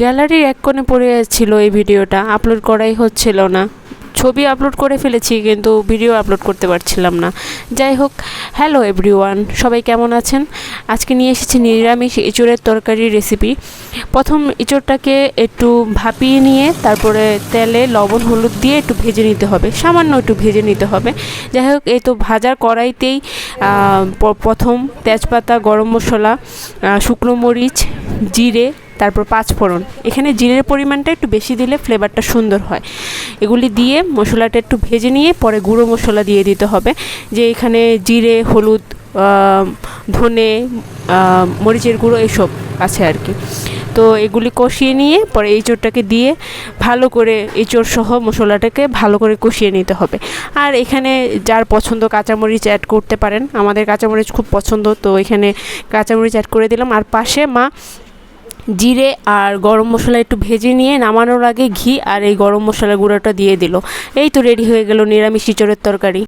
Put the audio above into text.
গ্যালারির এক কোণে পড়ে ছিল এই ভিডিওটা, আপলোড করাই হচ্ছিল না। ছবি আপলোড করে ফেলেছি কিন্তু ভিডিও আপলোড করতে পারছিলাম না। যাই হোক, হ্যালো এভরিওয়ান, সবাই কেমন আছেন? আজকে নিয়ে এসেছি নিরামিষ এঁচোড়ের তরকারি রেসিপি। প্রথম এঁচোড়টাকে একটু ভাপিয়ে নিয়ে তারপরে তেলে লবণ হলুদ দিয়ে একটু ভেজে নিতে হবে, সামান্য একটু ভেজে নিতে হবে। যাই হোক, এই তো ভাজার কড়াইতেই প্রথম তেজপাতা, গরম মশলা, শুকনো মরিচ, জিরে, তারপর পাঁচফোড়ন। এখানে জিরের পরিমাণটা একটু বেশি দিলে ফ্লেভারটা সুন্দর হয়। এগুলি দিয়ে মশলাটা একটু ভেজে নিয়ে পরে গুঁড়ো মশলা দিয়ে দিতে হবে। যে এখানে জিরে, হলুদ, ধনে, মরিচের গুঁড়ো এসব আছে আর কি। তো এগুলি কষিয়ে নিয়ে পরে এঁচোড়টাকে দিয়ে ভালো করে এঁচোড় সহ মশলাটাকে ভালো করে কষিয়ে নিতে হবে। আর এখানে যার পছন্দ কাঁচামরিচ অ্যাড করতে পারেন, আমাদের কাঁচামরিচ খুব পছন্দ, তো এখানে কাঁচামরিচ অ্যাড করে দিলাম। আর পাশে মা জিরে আর গরম মশলা একটু ভেজে নিয়ে নামানোর আগে ঘি আর এই গরম মশলা গুঁড়োটা দিয়ে দিল। এই তো রেডি হয়ে গেল নিরামিষ এঁচোড়ের তরকারি।